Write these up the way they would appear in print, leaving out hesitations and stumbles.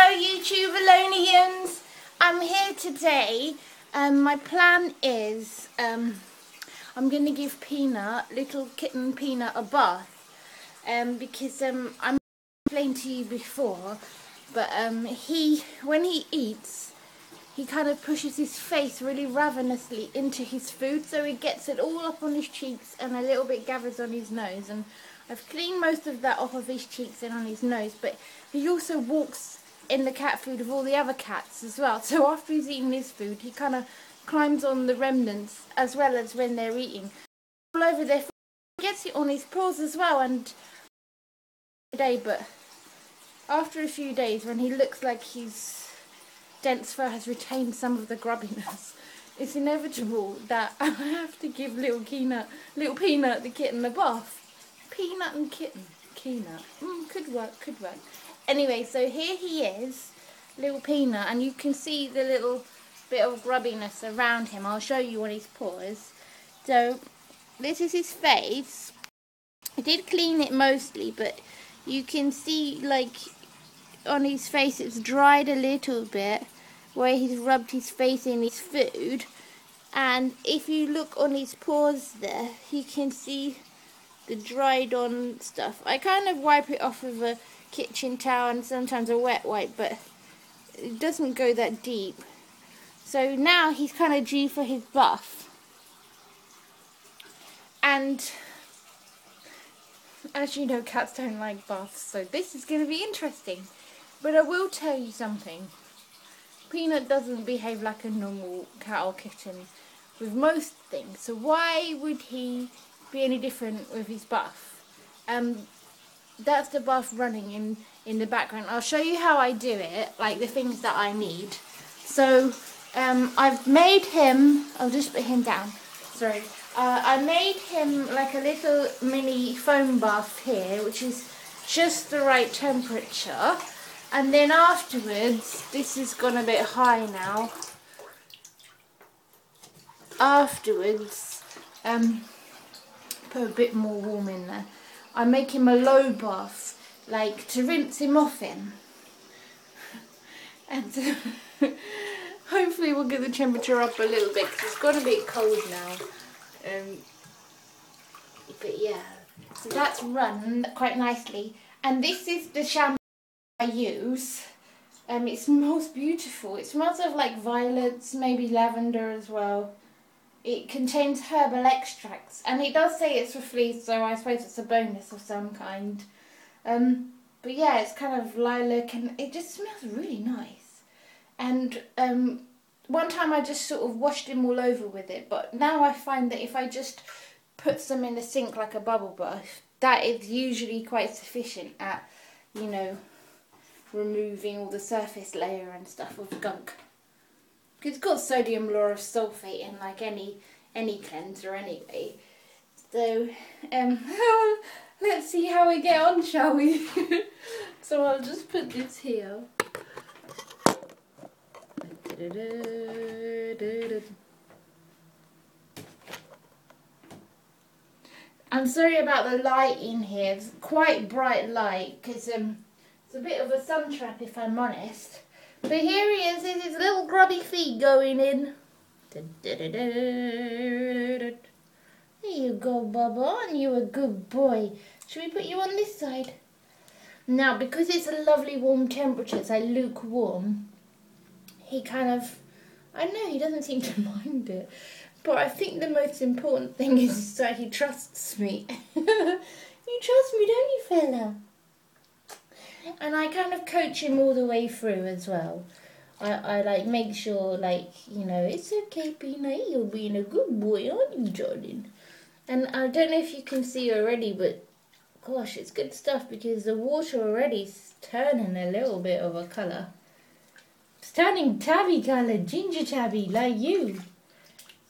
YouTube Alonians, I'm here today. My plan is I'm going to give Peanut, little kitten Peanut, a bath because I explained to you before, but when he eats, he kind of pushes his face really ravenously into his food, so he gets it all up on his cheeks and a little bit gathers on his nose. And I've cleaned most of that off of his cheeks and on his nose, but he also walks in the cat food of all the other cats as well. So after he's eaten his food, he kind of climbs on the remnants as well as when they're eating. All over their food. He gets it on his paws as well, and but after a few days, when he looks like his dense fur has retained some of the grubbiness, it's inevitable that I have to give little Peanut the kitten a bath. Peanut and kitten. Peanut. Could work. Anyway, so here he is, little Peanut, and you can see the little bit of grubbiness around him. I'll show you on his paws. So this is his face. I did clean it mostly, but you can see, like, on his face it's dried a little bit where he's rubbed his face in his food. And if you look on his paws there, you can see the dried on stuff. I kind of wipe it off with a kitchen towel and sometimes a wet wipe, but it doesn't go that deep. So now he's kind of due for his bath. And as you know, cats don't like baths, so this is going to be interesting. But I will tell you something. Peanut doesn't behave like a normal cat or kitten with most things, so why would he be any different with his bath? That's the bath running in the background. I'll show you how I do it, like the things that I need. So I've made him, I'll just put him down, sorry. I made him like a little mini foam bath here, which is just the right temperature. And then afterwards, this has gone a bit high now. Afterwards, put a bit more warm in there. I make him a low bath, like to rinse him off in. And hopefully we'll get the temperature up a little bit because it's got a bit cold now. But yeah, so that's run quite nicely. And this is the shampoo I use. It smells beautiful. It smells of like violets, maybe lavender as well. It contains herbal extracts, and it does say it's for fleas, so I suppose it's a bonus of some kind. But yeah, it's kind of lilac and it just smells really nice. And one time I just sort of washed him all over with it, but now I find that if I just put some in the sink like a bubble bath, that is usually quite sufficient at, you know, removing all the surface layer and stuff of gunk. It's got sodium lauryl sulfate in, like any cleanser anyway. So let's see how we get on, shall we? So I'll just put this here. I'm sorry about the light in here. It's quite bright light because it's a bit of a sun trap, if I'm honest. But here he is, with his little grubby feet going in. There you go, Bubba, and you're a good boy. Should we put you on this side? Now, because it's a lovely warm temperature, it's like lukewarm, he kind of, I don't know, he doesn't seem to mind it. But I think the most important thing is that he trusts me. You trust me, don't you, fella? And I kind of coach him all the way through as well. I like make sure, like, you know, it's okay, Peanut, you're being a good boy, aren't you, darling? And I don't know if you can see already, but gosh, it's good stuff because the water already is turning a little bit of a colour. It's turning tabby colour, ginger tabby, like you.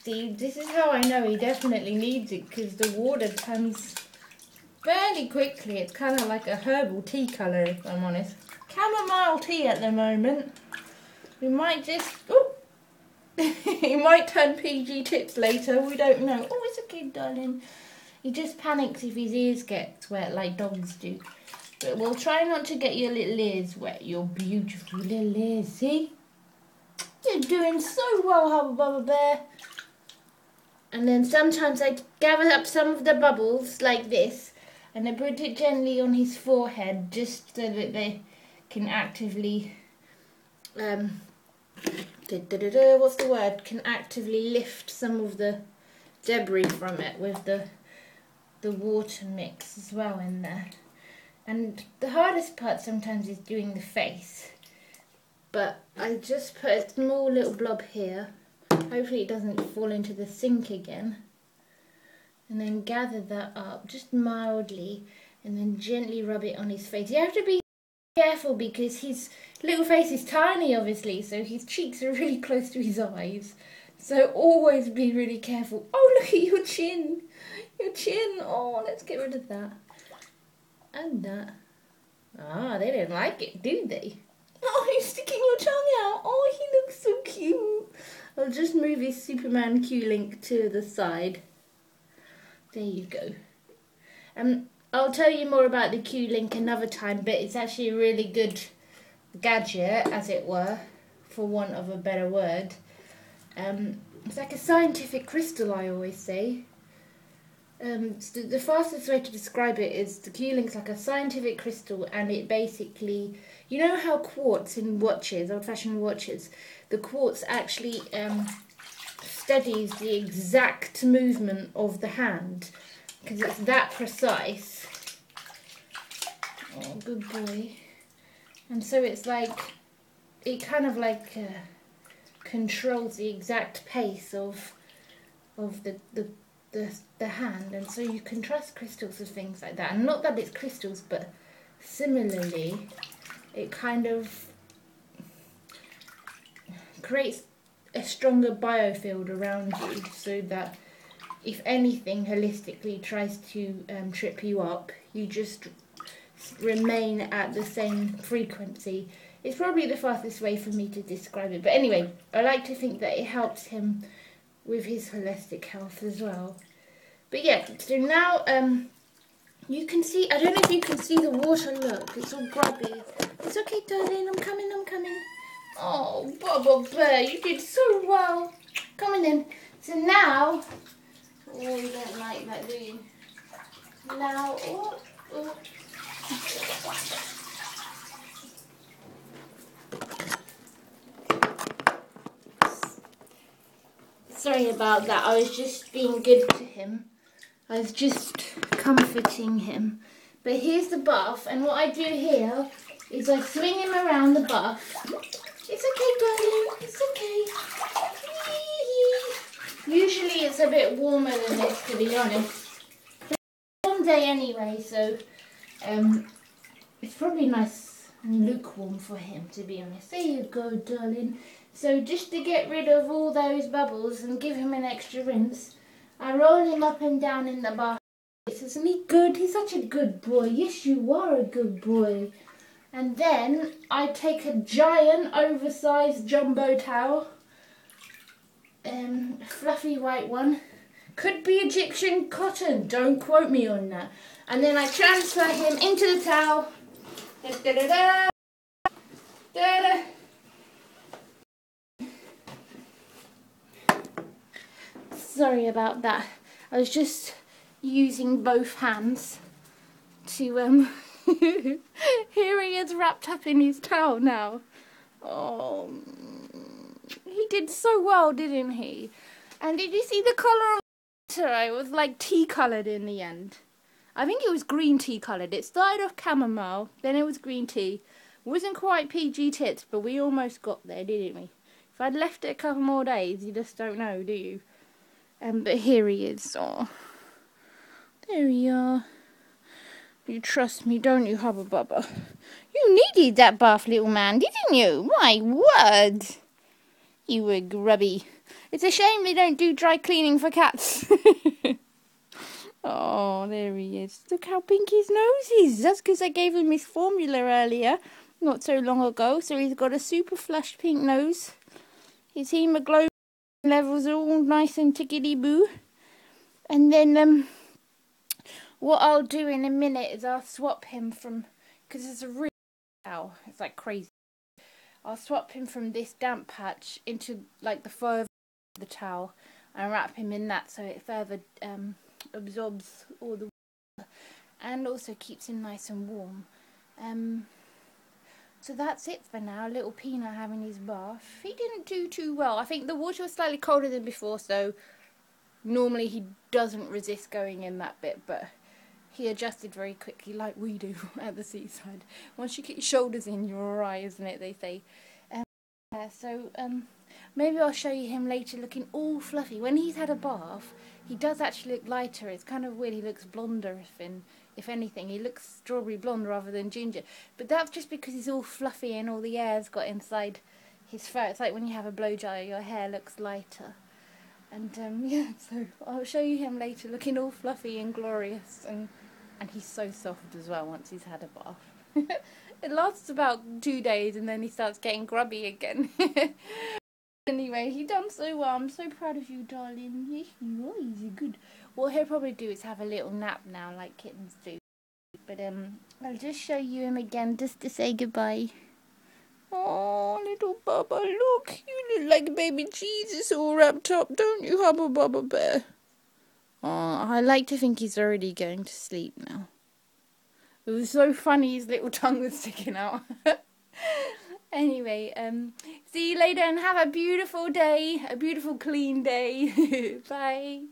See, this is how I know he definitely needs it, because the water turns fairly quickly. It's kind of like a herbal tea colour, if I'm honest. Chamomile tea at the moment. We might just... Oh! He might turn PG tips later, we don't know. Oh, it's okay, darling. He just panics if his ears get wet like dogs do. But we'll try not to get your little ears wet, your beautiful little ears, see? You're doing so well, Hubba Bubba Bear. And then sometimes I gather up some of the bubbles like this and I put it gently on his forehead just so that they can actively, what's the word? Can actively lift some of the debris from it with the water mix as well in there. And the hardest part sometimes is doing the face. But I just put a small little blob here. Hopefully it doesn't fall into the sink again. And then gather that up just mildly and then gently rub it on his face. You have to be careful because his little face is tiny obviously, so his cheeks are really close to his eyes. So always be really careful. Oh, look at your chin. Your chin. Oh, let's get rid of that. And that. Ah, they don't like it, do they? Oh, you're sticking your tongue out. Oh, he looks so cute. I'll just move his Superman Q-Link to the side. There you go. I'll tell you more about the Q-Link another time, but it's actually a really good gadget, as it were, for want of a better word. It's like a scientific crystal, I always say. The fastest way to describe it is the Q-Link's like a scientific crystal, and it basically, you know how quartz in watches, old-fashioned watches, the quartz actually studies the exact movement of the hand because it's that precise. Oh, good boy. And so it's like, it kind of like controls the exact pace of the hand, and so you can trust crystals with things like that. And not that it's crystals, but similarly it kind of creates a stronger biofield around you, so that if anything holistically tries to trip you up, you just remain at the same frequency. It's probably the fastest way for me to describe it, but anyway, I like to think that it helps him with his holistic health as well. But yeah, so now you can see, I don't know if you can see the water, look, it's all grubby. It's okay, darling, I'm coming. Oh, Bubba Bear, you did so well. Coming in. So now, oh, you don't like that, do you? Now, oh. Sorry about that, I was just being good to him. I was just comforting him. But here's the bath, and what I do here is I swing him around the bath. It's okay, darling, it's okay. Usually it's a bit warmer than this, to be honest. It's a warm day anyway, so it's probably nice and lukewarm for him, to be honest. There you go, darling. So just to get rid of all those bubbles and give him an extra rinse, I roll him up and down in the bath. Isn't he good? He's such a good boy. Yes, you are a good boy. And then I take a giant oversized jumbo towel, fluffy white one. Could be Egyptian cotton, don't quote me on that. And then I transfer him into the towel. Da-da-da-da. Da-da. Sorry about that. I was just using both hands to here he is wrapped up in his towel now. Oh, he did so well, didn't he? And did you see the colour of it? It was like tea coloured in the end. I think it was green tea coloured. It started off chamomile, then it was green tea. It wasn't quite PG tits, but we almost got there, didn't we? If I'd left it a couple more days, you just don't know, do you? But here he is. Oh, there you are. You trust me, don't you, Hubba Bubba? You needed that bath, little man, didn't you? My word. You were grubby. It's a shame they don't do dry cleaning for cats. Oh, there he is. Look how pink his nose is. That's because I gave him his formula earlier, not so long ago. So he's got a super flushed pink nose. His hemoglobin levels are all nice and tickety-boo. And then what I'll do in a minute is I'll swap him from because it's a really towel. It's like crazy. I'll swap him from this damp patch into like the fur of the towel and wrap him in that so it further absorbs all the water and also keeps him nice and warm. So that's it for now. Little Peanut having his bath. He didn't do too well. I think the water was slightly colder than before, so normally he doesn't resist going in that bit, but he adjusted very quickly like we do at the seaside. Once you get your shoulders in, you're alright, isn't it, they say. So maybe I'll show you him later looking all fluffy. When he's had a bath, he does actually look lighter. It's kind of weird. He looks blonder, if anything. He looks strawberry blonde rather than ginger. But that's just because he's all fluffy and all the air's got inside his fur. It's like when you have a blow dry, your hair looks lighter. And yeah, so I'll show you him later looking all fluffy and glorious. And he's so soft as well once he's had a bath. It lasts about 2 days and then he starts getting grubby again. Anyway, he done so well. I'm so proud of you, darling. Yes, you are. He's good. What he'll probably do is have a little nap now, like kittens do. But I'll just show you him again just to say goodbye. Oh, little Bubba, look. You look like baby Jesus all wrapped up, don't you, Hubba Bubba Bear? Oh, I like to think he's already going to sleep now. It was so funny, his little tongue was sticking out. Anyway, see you later and have a beautiful day, a beautiful clean day. Bye.